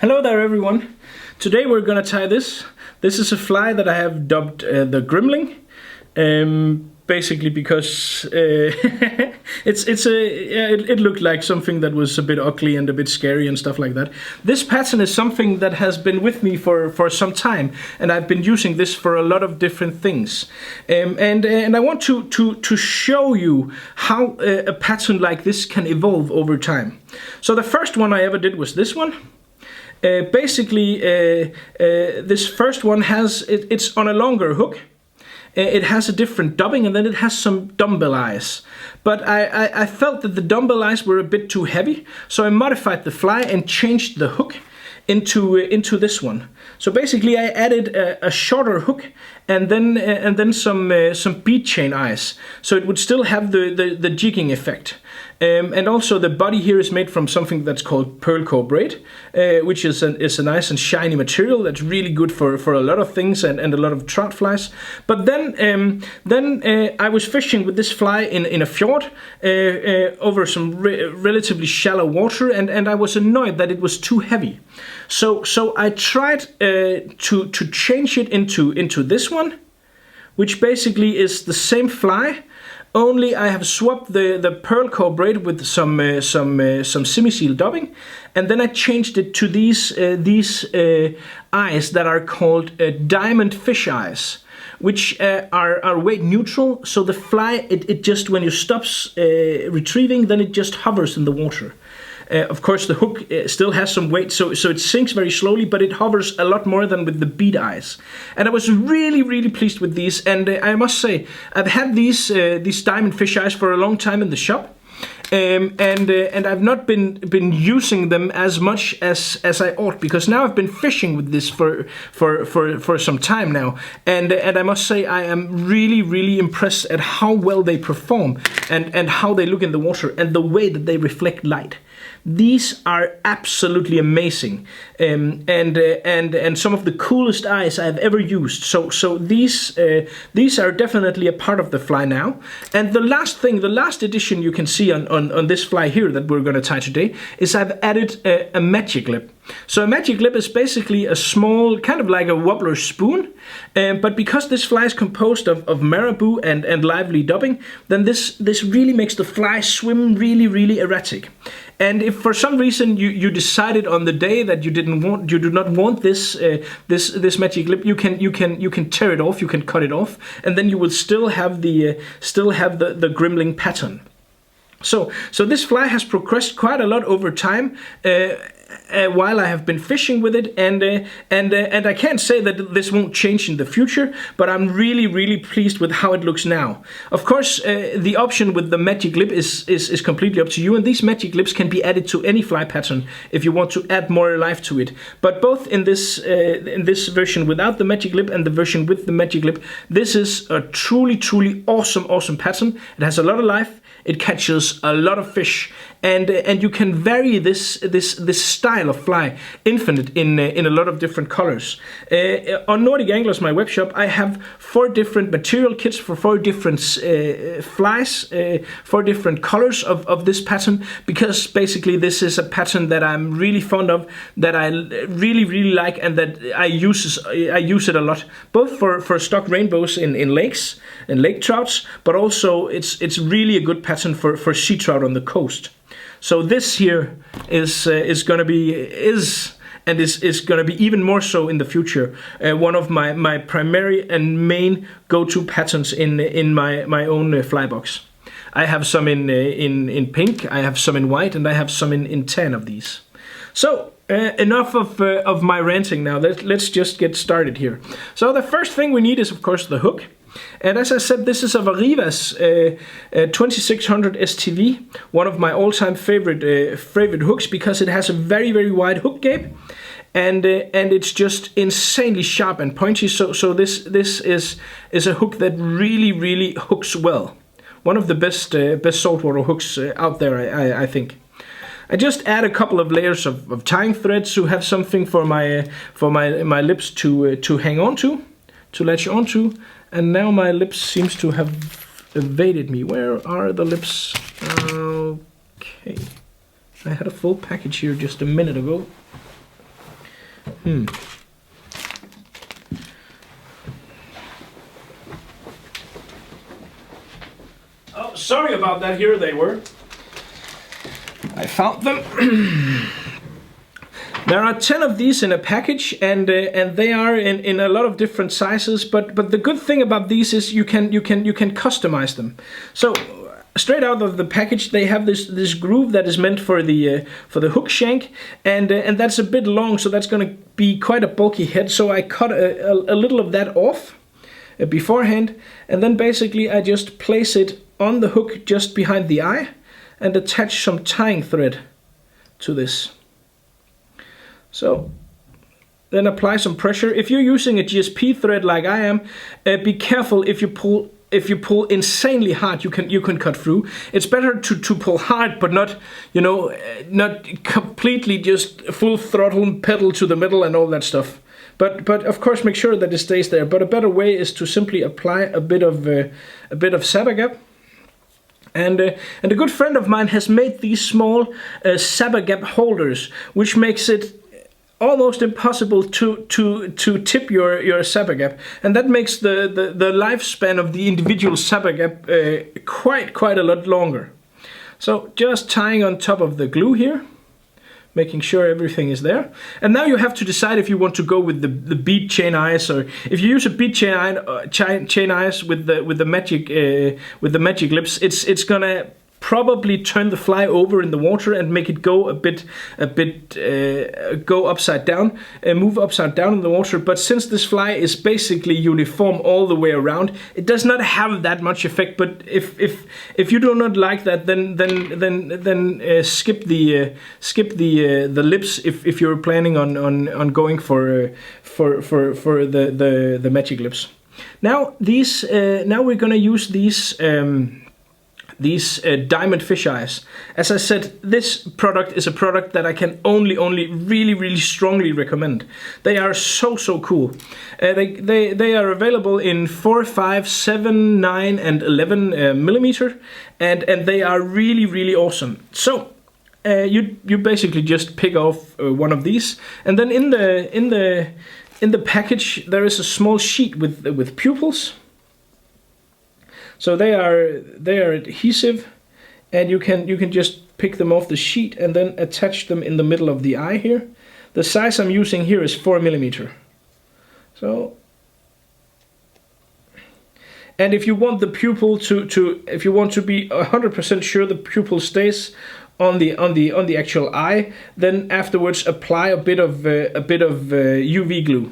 Hello there everyone. Today we're gonna tie this. This is a fly that I have dubbed the Gremling. Basically because it looked like something that was a bit ugly and a bit scary and stuff like that. This pattern is something that has been with me for some time, and I've been using this for a lot of different things. And I want to show you how a pattern like this can evolve over time. So the first one I ever did was this one. This first one it's on a longer hook. It has a different dubbing, and then it has some dumbbell eyes. But I felt that the dumbbell eyes were a bit too heavy, so I modified the fly and changed the hook into this one. So basically I added a shorter hook and then some bead chain eyes, so it would still have the jigging effect. And also the body here is made from something that's called pearl core braid, which is a nice and shiny material that's really good for a lot of things and a lot of trout flies. But then I was fishing with this fly in a fjord over some relatively shallow water, and I was annoyed that it was too heavy. So I tried to change it into this one, which basically is the same fly. Only I have swapped the pearl core braid with some semi-seal dubbing, and then I changed it to these eyes that are called diamond fish eyes, which are weight neutral. So the fly, it just, when you stops retrieving, then it just hovers in the water. Of course, the hook still has some weight, so it sinks very slowly, but it hovers a lot more than with the bead eyes. And I was really pleased with these. And I must say, I've had these diamond fish eyes for a long time in the shop, and I've not been using them as much as I ought, because now I've been fishing with this for some time now, and I must say I am really impressed at how well they perform and how they look in the water and the way that they reflect light. These are absolutely amazing, and some of the coolest eyes I've ever used. So these are definitely a part of the fly now. And the last addition you can see on this fly here that we're going to tie today is I've added a magic lip. So a magic lip is basically a small, kind of like a wobbler spoon, but because this fly is composed of marabou and lively dubbing, then this really makes the fly swim really erratic. And if for some reason you decided on the day that you do not want this magic lip, you can tear it off, you can cut it off, and then you will still have the Gremling pattern. So this fly has progressed quite a lot over time. While I have been fishing with it, and I can't say that this won't change in the future, but I'm really pleased with how it looks now. Of course, the option with the magic lip is completely up to you, and these magic lips can be added to any fly pattern if you want to add more life to it. But both in this version without the magic lip and the version with the magic lip, this is a truly awesome pattern. It has a lot of life. It catches a lot of fish, and you can vary this style of fly infinite in a lot of different colors. On Nordic Anglers, my web shop, I have 4 different material kits for 4 different flies, 4 different colors of this pattern, because basically this is a pattern that I'm really fond of, that I really like, and that I use it a lot, both for stock rainbows in lakes and lake trouts, but also it's really a good pattern for sea trout on the coast. So this here is going to be even more so in the future. One of my primary and main go-to patterns in my own fly box. I have some in pink, I have some in white, and I have some in tan of these. So enough of my ranting now. Let's just get started here. So the first thing we need is, of course, the hook. And as I said, this is a Varivas 2600 STV, one of my all-time favorite hooks, because it has a very wide hook gape, and it's just insanely sharp and pointy. So this is a hook that really hooks well. One of the best saltwater hooks out there, I think. I just add a couple of layers of tying threads to have something for my lips to hang on to latch onto. And now my lips seems to have evaded me. Where are the lips? Okay. I had a full package here just a minute ago. Oh, sorry about that. Here they were. I found them. There are 10 of these in a package, and they are in a lot of different sizes. But the good thing about these is you can customize them. So straight out of the package, they have this groove that is meant for the hook shank, and that's a bit long, so that's going to be quite a bulky head. So I cut a little of that off beforehand, and then basically I just place it on the hook just behind the eye, and attach some tying thread to this. So then apply some pressure. If you're using a GSP thread like I am, be careful if you pull. If you pull insanely hard, you can cut through. It's better to pull hard, but not, you know, not completely just full throttle pedal to the middle and all that stuff. But of course make sure that it stays there. But a better way is to simply apply a bit of Sabagap. And a good friend of mine has made these small Sabagap holders, which makes it almost impossible to tip your Sabagap, and that makes the lifespan of the individual Sabagap quite a lot longer. So just tying on top of the glue here, making sure everything is there. And now you have to decide if you want to go with the bead chain eyes, or if you use a bead chain eyes with the magic lips, it's gonna probably turn the fly over in the water and make it go go upside down, move upside down in the water. But since this fly is basically uniform all the way around, it does not have that much effect. But if you do not like that, then skip the lips if you're planning on going for the magic lips. Now we're gonna use these diamond fish eyes. As I said, this product is a product that I can only really strongly recommend. They are so cool. They are available in 4, 5, 7, 9 and 11 millimeter, and they are really awesome. So you basically just pick off one of these, and then in the package there is a small sheet with pupils. So they are adhesive, and you can just pick them off the sheet and then attach them in the middle of the eye here. The size I'm using here is 4 millimeter. So, and if you want the pupil if you want to be 100% sure the pupil stays on the actual eye, then afterwards apply a bit of UV glue.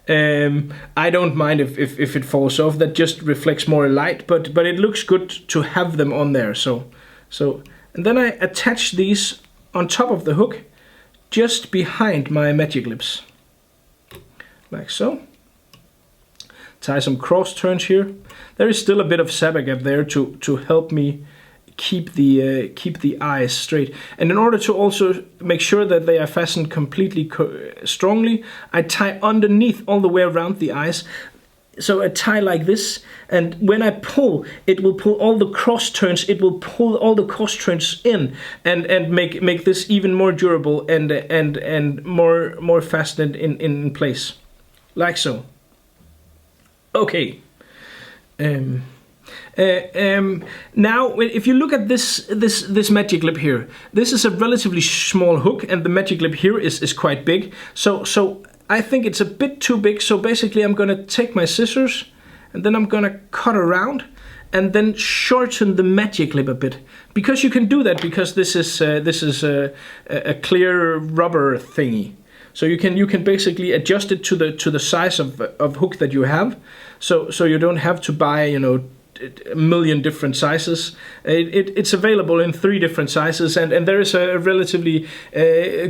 I don't mind if it falls off. That just reflects more light, but it looks good to have them on there. So and then I attach these on top of the hook, just behind my magic lips, like so. Tie some cross turns here. There is still a bit of Sabagap there to help me keep the eyes straight, and in order to also make sure that they are fastened completely strongly, I tie underneath all the way around the eyes. So I tie like this, and when I pull, it will pull all the cross turns. It will pull all the cross turns in, and make this even more durable and more fastened in place, like so. Okay. Now, if you look at this magic lip here, this is a relatively small hook, and the magic lip here is quite big. So I think it's a bit too big. So basically, I'm gonna take my scissors, and then I'm gonna cut around, and then shorten the magic lip a bit. Because you can do that because this is a clear rubber thingy. So you can basically adjust it to the size of hook that you have. So you don't have to buy, you know, a million different sizes. It's available in 3 different sizes, and there is a relatively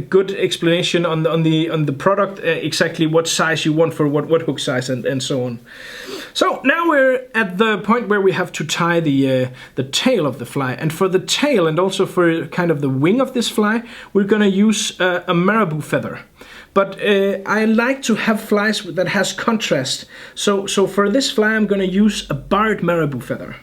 good explanation on the product, exactly what size you want for what hook size and so on. So now we're at the point where we have to tie the tail of the fly, and for the tail and also for kind of the wing of this fly, we're gonna use a marabou feather. But I like to have flies that has contrast. So for this fly, I'm going to use a barred marabou feather.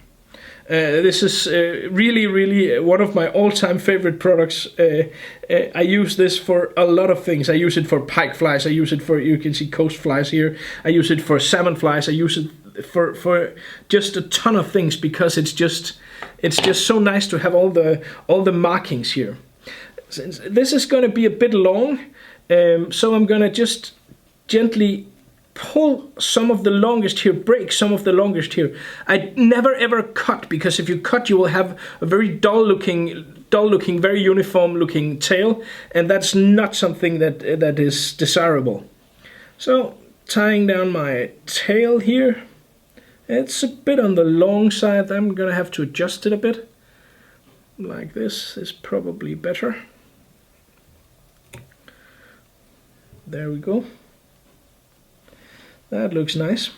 This is really one of my all-time favorite products. I use this for a lot of things. I use it for pike flies. I use it for, you can see coast flies here. I use it for salmon flies. I use it for just a ton of things, because it's just so nice to have all the markings here. Since this is going to be a bit long, so I'm going to just gently pull some of the longest here, break some of the longest here. I never ever cut, because if you cut, you will have a very dull looking, very uniform looking tail, and that's not something that is desirable. So tying down my tail here, it's a bit on the long side. I'm gonna have to adjust it a bit. Like this is probably better. There we go. That looks nice.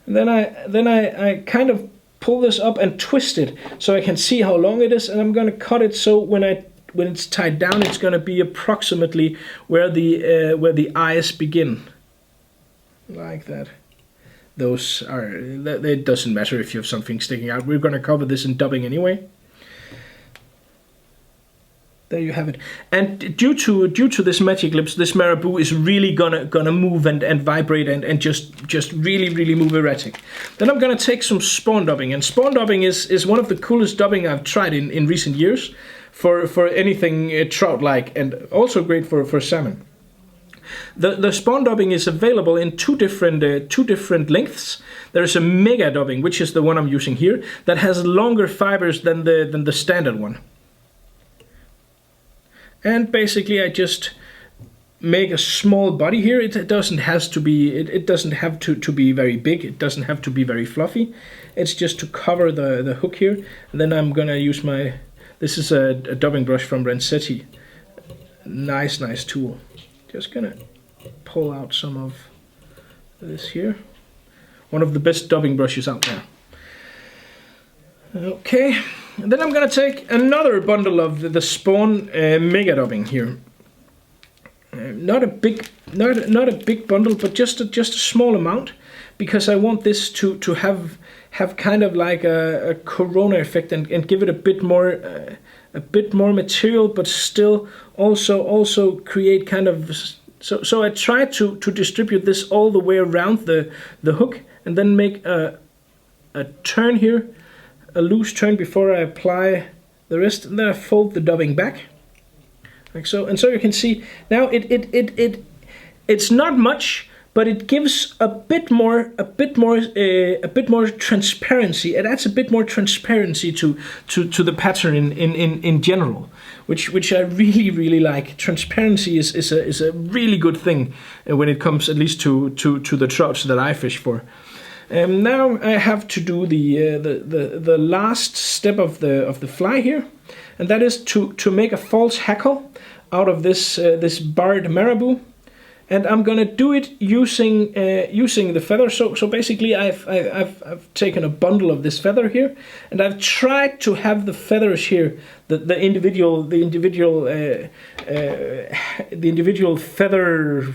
And then I kind of pull this up and twist it so I can see how long it is, and I'm gonna cut it so when it's tied down, it's gonna be approximately where the eyes begin. Like that. Those are. It doesn't matter if you have something sticking out. We're gonna cover this in dubbing anyway. There you have it. And due to this magic lips, this marabou is really gonna move and vibrate and just really move erratic. Then I'm gonna take some spawn dubbing, and spawn dubbing is one of the coolest dubbing I've tried in recent years for anything trout like, and also great for salmon. The spawn dubbing is available in two different lengths. There is a mega dubbing, which is the one I'm using here, that has longer fibers than the standard one. And basically I just make a small body here. It doesn't have to be very big. It doesn't have to be very fluffy. It's just to cover the hook here. And then I'm gonna use this is a dubbing brush from Rensetti. Nice tool. Just gonna pull out some of this here. One of the best dubbing brushes out there. Okay, and then I'm gonna take another bundle of the Spawn mega dubbing here. Not a big bundle, but just a small amount, because I want this to have kind of like a corona effect and give it a bit more material, but still also create kind of. So I try to distribute this all the way around the hook, and then make a turn here. A loose turn before I apply the rest, and then I fold the dubbing back, like so. And so you can see now it's not much, but it gives a bit more transparency. It adds a bit more transparency to the pattern in general, which I really like. Transparency is a really good thing when it comes, at least to the trouts that I fish for. Now I have to do the last step of the fly here, and that is to make a false hackle out of this barred marabou, and I'm gonna do it using the feather. So basically I've taken a bundle of this feather here, and I've tried to have the feathers here, the individual feather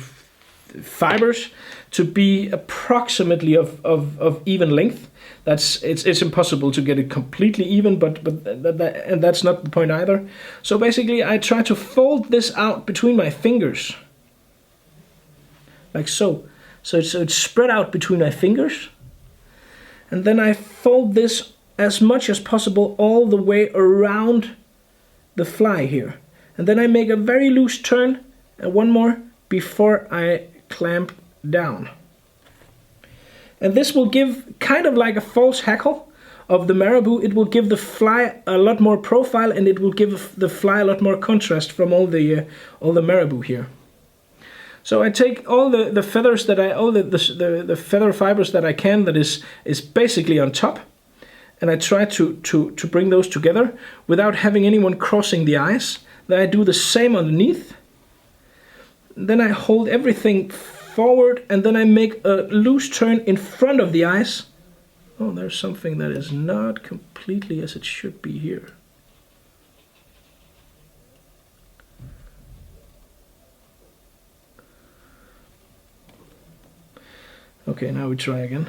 fibers, to be approximately of even length. It's impossible to get it completely even, but that's not the point either. So basically I try to fold this out between my fingers, like so. So it's spread out between my fingers, and then I fold this as much as possible all the way around the fly here, and then I make a very loose turn, and one more before I clamp down. And this will give kind of like a false hackle of the marabou. It will give the fly a lot more profile, and it will give the fly a lot more contrast from all the marabou here. So I take all the feathers that the feather fibers that I can, that is basically on top, and I try to bring those together without having anyone crossing the eyes. Then I do the same underneath. Then I hold everything forward, and then I make a loose turn in front of the eyes. Oh, there's something that is not completely as it should be here. Okay, now we try again.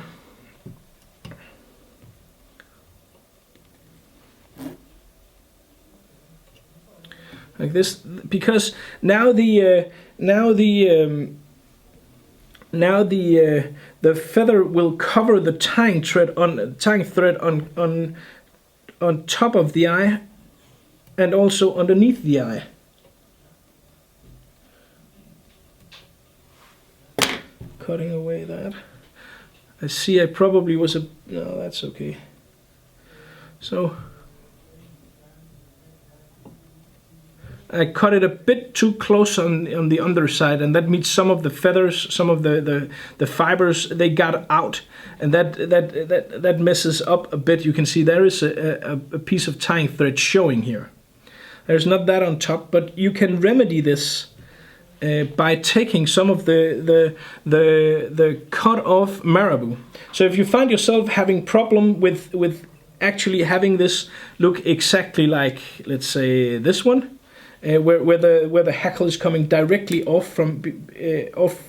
like this, because now the the feather will cover the tying thread on top of the eye and also underneath the eye. Cutting away that. I see I probably was no, that's okay. So I cut it a bit too close on the underside, and that means some of the feathers, some of the fibers, they got out, and that messes up a bit. You can see there is a piece of tying thread showing here. There's not that on top, but you can remedy this by taking some of the cut off marabou. So if you find yourself having problem with actually having this look exactly like, let's say, this one, where the hackle is coming directly off from off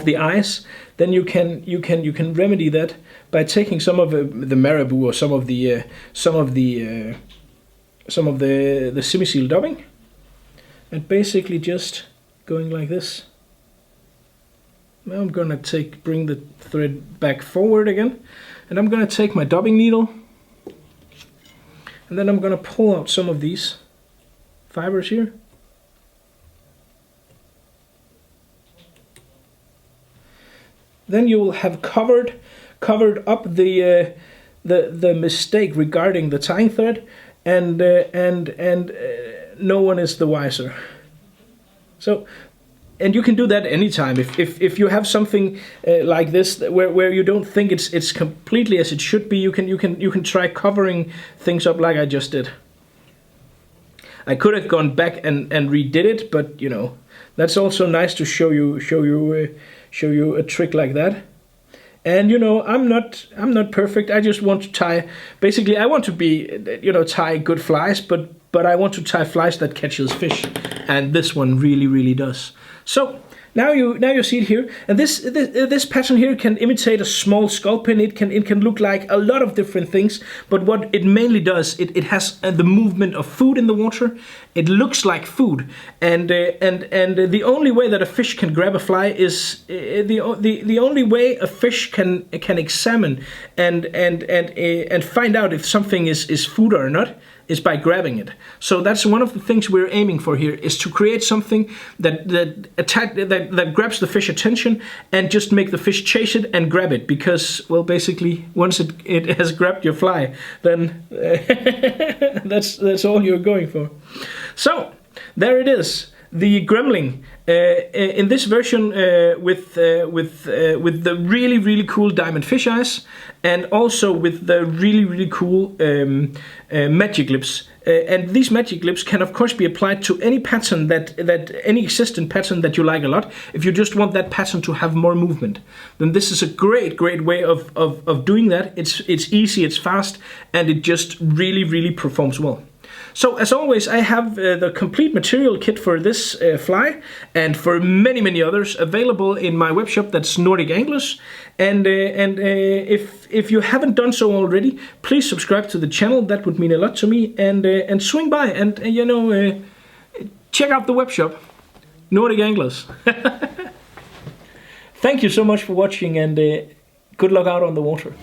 the eyes, then you can remedy that by taking some of the marabou or some of the semi-seal dubbing, and basically just going like this. Now I'm gonna bring the thread back forward again, and I'm gonna take my dubbing needle, and then I'm gonna pull out some of these fibers here. Then you will have covered up the mistake regarding the tying thread, and no one is the wiser. So, and you can do that anytime. If you have something like this where you don't think it's completely as it should be, you can try covering things up like I just did. I could have gone back and redid it, but you know, that's also nice to show you a trick like that. And you know, I'm not perfect. I just want to tie. Basically, I want to tie good flies, but I want to tie flies that catches fish, and this one really does. So now you see it here, and this pattern here can imitate a small sculpin. It can look like a lot of different things, but what it mainly does, it has the movement of food in the water. It looks like food, and the only way that a fish can grab a fly is the only way a fish can examine and find out if something is food or not is by grabbing it. So that's one of the things we're aiming for here, is to create something that grabs the fish attention and just make the fish chase it and grab it, because, well, basically once it has grabbed your fly, then that's all you're going for. So there it is, the Gremling in this version with the really cool diamond fish eyes, and also with the really cool magic lips. And these magic lips can of course be applied to any pattern that any existing pattern that you like a lot. If you just want that pattern to have more movement, then this is a great way of doing that. It's easy, it's fast, and it just really performs well. So as always, I have the complete material kit for this fly and for many others available in my webshop. That's Nordic Anglers. And if you haven't done so already, please subscribe to the channel. That would mean a lot to me. And swing by and check out the webshop, Nordic Anglers. Thank you so much for watching, and good luck out on the water.